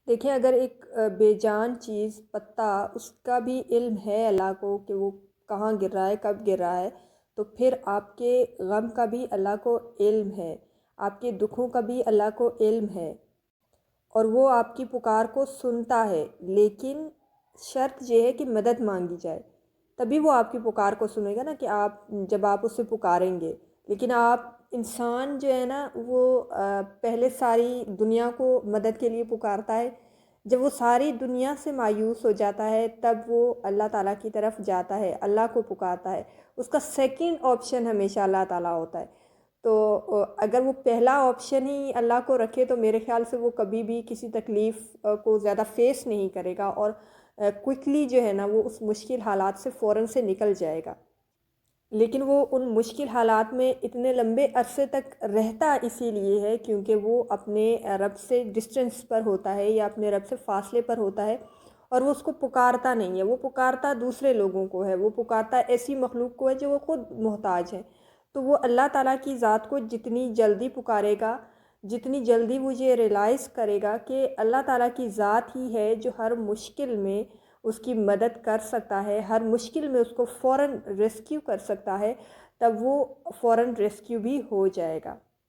دیکھیں، اگر ایک بے جان چیز پتا اس کا بھی علم ہے اللہ کو کہ وہ کہاں گر رہا ہے، کب گر رہا ہے، تو پھر آپ کے غم کا بھی اللہ کو علم ہے، آپ کے دکھوں کا بھی اللہ کو علم ہے، اور وہ آپ کی پکار کو سنتا ہے۔ لیکن شرط یہ ہے کہ مدد مانگی جائے، تبھی وہ آپ کی پکار کو سنے گا نا، کہ جب آپ اسے پکاریں گے۔ لیکن انسان جو ہے نا، وہ پہلے ساری دنیا کو مدد کے لیے پکارتا ہے، جب وہ ساری دنیا سے مایوس ہو جاتا ہے تب وہ اللہ تعالیٰ کی طرف جاتا ہے، اللہ کو پکارتا ہے۔ اس کا سیکنڈ آپشن ہمیشہ اللہ تعالیٰ ہوتا ہے۔ تو اگر وہ پہلا آپشن ہی اللہ کو رکھے تو میرے خیال سے وہ کبھی بھی کسی تکلیف کو زیادہ فیس نہیں کرے گا، اور کوئکلی جو ہے نا وہ اس مشکل حالات سے فوراً سے نکل جائے گا۔ لیکن وہ ان مشکل حالات میں اتنے لمبے عرصے تک رہتا اسی لیے ہے کیونکہ وہ اپنے رب سے ڈسٹنس پر ہوتا ہے، یا اپنے رب سے فاصلے پر ہوتا ہے، اور وہ اس کو پکارتا نہیں ہے، وہ پکارتا دوسرے لوگوں کو ہے، وہ پکارتا ایسی مخلوق کو ہے جو وہ خود محتاج ہے۔ تو وہ اللہ تعالیٰ کی ذات کو جتنی جلدی پکارے گا، جتنی جلدی وہ یہ ریلائز کرے گا کہ اللہ تعالیٰ کی ذات ہی ہے جو ہر مشکل میں اس کی مدد کر سکتا ہے، ہر مشکل میں اس کو فوراً ریسکیو کر سکتا ہے، تب وہ فوراً ریسکیو بھی ہو جائے گا۔